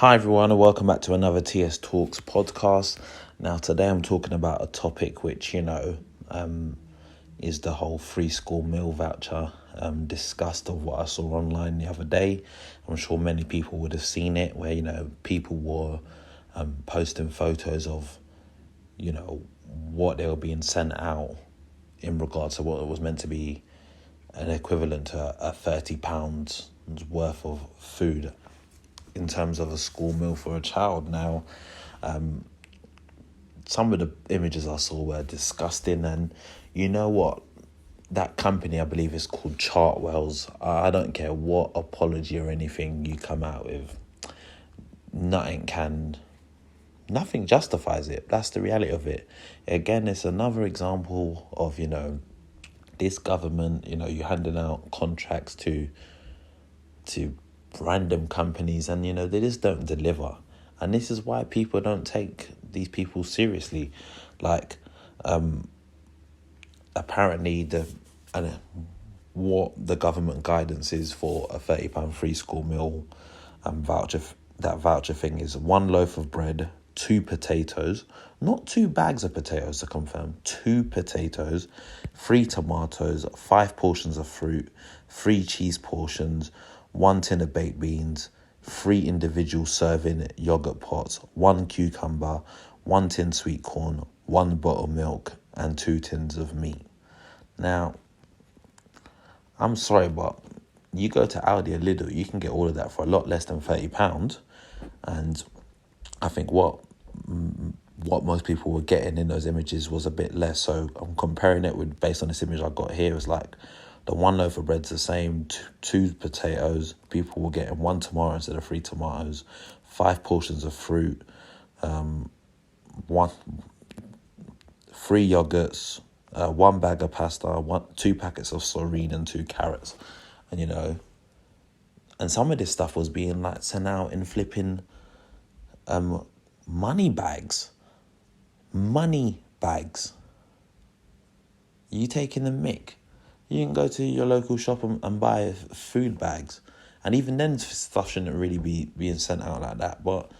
Hi everyone and welcome back to another TS Talks podcast. Now today I'm talking about a topic which, is the whole free school meal voucher disgust of what I saw online the other day. I'm sure many people would have seen it where, people were posting photos of, what they were being sent out in regards to what it was meant to be an equivalent to a £30 worth of food in terms of a school meal for a child. Now, some of the images I saw were disgusting, and you know what? That company, I believe, is called Chartwell's. I don't care what apology or anything you come out with. Nothing justifies it. That's the reality of it. Again, it's another example of, this government, you're handing out contracts to random companies and, they just don't deliver. And this is why people don't take these people seriously. Like, apparently what the government guidance is for a £30 free school meal voucher, that voucher thing is 1 loaf of bread, 2 potatoes, not 2 bags of potatoes to confirm, 2 potatoes, 3 tomatoes, 5 portions of fruit, 3 cheese portions, 1 tin of baked beans, 3 individual serving yogurt pots, 1 cucumber, 1 tin sweet corn, 1 bottle of milk, and 2 tins of meat. Now, I'm sorry, but you go to Aldi or Lidl, you can get all of that for a lot less than £30. And I think what most people were getting in those images was a bit less. So I'm comparing it with, based on this image I got here, it's like the 1 loaf of bread's the same, 2 potatoes, people were getting 1 tomato instead of 3 tomatoes, 5 portions of fruit, 3 yogurts, 1 bag of pasta, 2 packets of sardine and 2 carrots. And and some of this stuff was being sent out in flipping money bags. You taking the mick? You can go to your local shop and buy food bags, and even then stuff shouldn't really be being sent out like that. But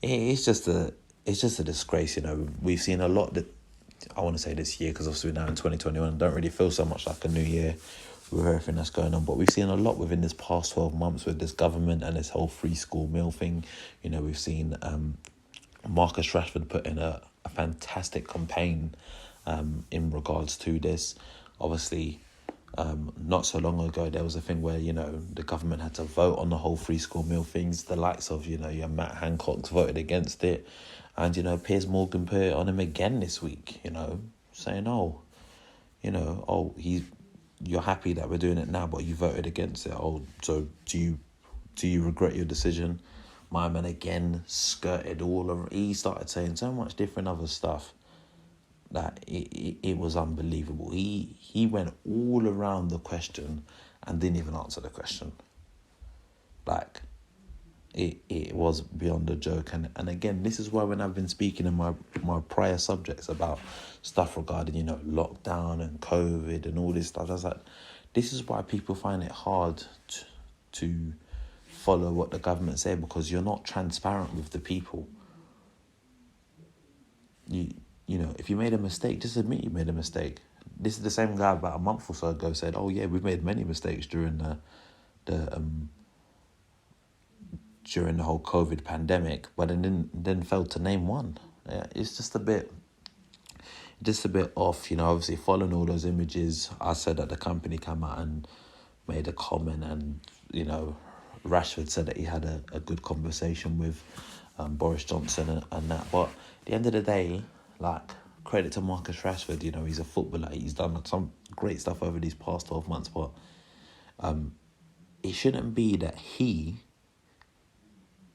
it's just a disgrace. We've seen a lot that, I want to say this year, because obviously we're now in 2021, don't really feel so much like a new year with everything that's going on. But we've seen a lot within this past 12 months with this government and this whole free school meal thing. We've seen Marcus Rashford put in a fantastic campaign in regards to this. Obviously, not so long ago, there was a thing where, the government had to vote on the whole free school meal things. The likes of, your Matt Hancocks voted against it. And, Piers Morgan put it on him again this week, saying, you're happy that we're doing it now, but you voted against it. Oh, so do you regret your decision? My man again skirted all over. He started saying so much different other stuff that it was unbelievable. He went all around the question and didn't even answer the question. It was beyond a joke. And again, this is why when I've been speaking in my prior subjects about stuff regarding, lockdown and COVID and all this stuff, I was like, this is why people find it hard to follow what the government say, because you're not transparent with the people. If you made a mistake, just admit you made a mistake. This is the same guy about a month or so ago said, oh yeah, we've made many mistakes during during the whole COVID pandemic, but then failed to name one. Yeah, it's just a bit off, obviously following all those images. I said that the company came out and made a comment, and, Rashford said that he had a good conversation with Boris Johnson and that. But at the end of the day, credit to Marcus Rashford, he's a footballer. He's done some great stuff over these past 12 months, but it shouldn't be that he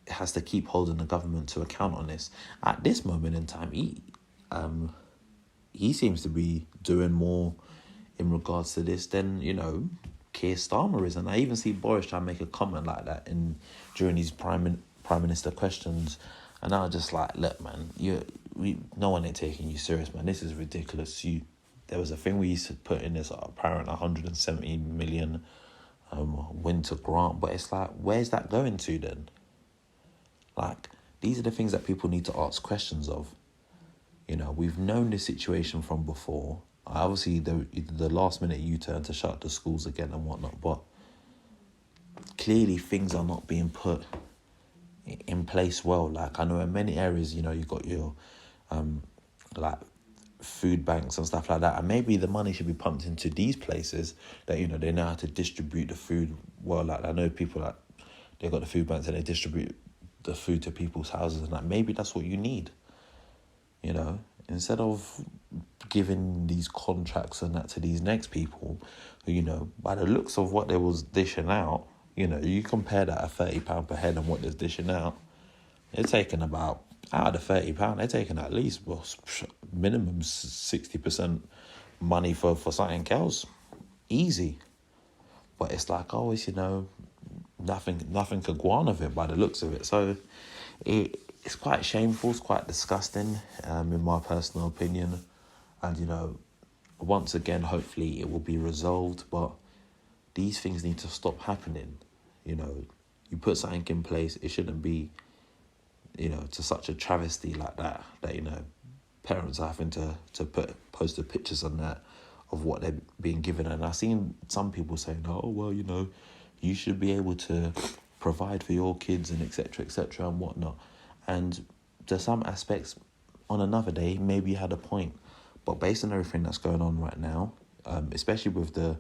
has to keep holding the government to account on this. At this moment in time, he seems to be doing more in regards to this than, Keir Starmer is. And I even see Boris trying to make a comment like that during his prime minister questions. And I was just like, look, man, no one ain't taking you serious, man. This is ridiculous. There was a thing we used to put in this apparent 170 million winter grant, but it's like, where's that going to then? Like, these are the things that people need to ask questions of. You know, we've known this situation from before. Obviously, the last minute U-turn to shut the schools again and whatnot, but clearly things are not being put in place well. Like, I know in many areas, you know, you've got your like food banks and stuff like that, and maybe the money should be pumped into these places that, you know, they know how to distribute the food well. Like, I know people like they've got the food banks and they distribute the food to people's houses, and like maybe that's what you need, you know, instead of giving these contracts and that to these next people who, you know, by the looks of what they was dishing out, you know, you compare that at £30 per head and what they're dishing out, they're taking about, out of the £30, they're taking at least, well, minimum 60% money for something else. Easy. But it's like, always, you know, nothing could go on of it by the looks of it. So it's quite shameful, it's quite disgusting, in my personal opinion. And, you know, once again, hopefully it will be resolved, but these things need to stop happening. You know, you put something in place, it shouldn't be, you know, to such a travesty like that, you know, parents are having to post the pictures on that of what they're being given. And I've seen some people saying, oh, well, you know, you should be able to provide for your kids and etc. and whatnot. And to some aspects, on another day, maybe you had a point. But based on everything that's going on right now, especially with the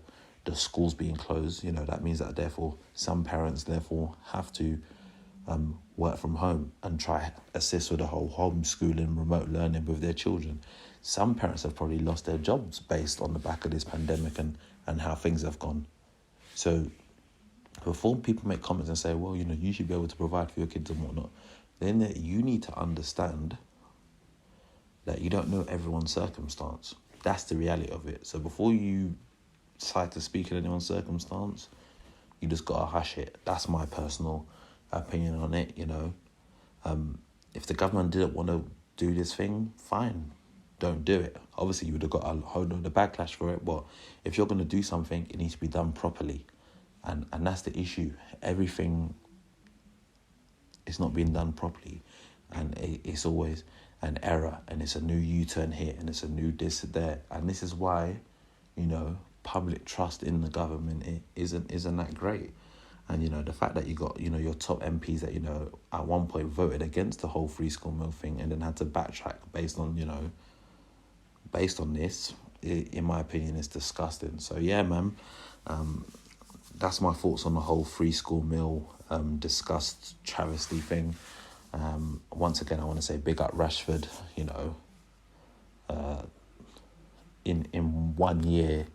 schools being closed, you know, that means that therefore some parents therefore have to work from home and try assist with the whole homeschooling, remote learning with their children. Some parents have probably lost their jobs based on the back of this pandemic and how things have gone. So before people make comments and say, well, you know, you should be able to provide for your kids and whatnot, then you need to understand that you don't know everyone's circumstance. That's the reality of it. So before you decide to speak in anyone's circumstance, you just gotta hush it. That's my personal opinion on it, you know. If the government didn't want to do this thing, fine, don't do it. Obviously, you would have got a whole lot of backlash for it, but if you're going to do something, it needs to be done properly. And that's the issue. Everything is not being done properly, and it's always an error, and it's a new U-turn here, and it's a new this there. And this is why, you know, public trust in the government isn't that great. And, you know, the fact that you got, you know, your top MPs that, you know, at one point voted against the whole free school meal thing and then had to backtrack based on this, in my opinion, is disgusting. So, yeah, man, that's my thoughts on the whole free school meal disgust travesty thing. Once again, I want to say big up Rashford, you know, in 1 year,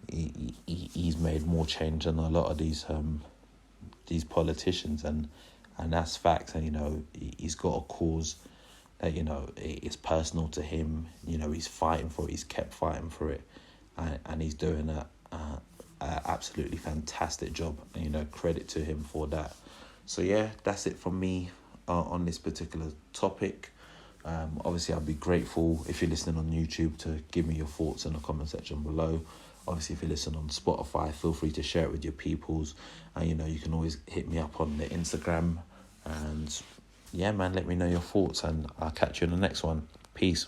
he's made more change than a lot of these politicians, and that's facts. And, you know, he's got a cause that, you know, it's personal to him. You know, he's fighting for it, he's kept fighting for it, and he's doing a absolutely fantastic job, and, you know, credit to him for that. So yeah, that's it from me on this particular topic. Obviously, I'd be grateful if you're listening on YouTube to give me your thoughts in the comment section below. Obviously, if you listen on Spotify, feel free to share it with your peoples. And, you know, you can always hit me up on the Instagram. And, yeah, man, let me know your thoughts. And I'll catch you in the next one. Peace.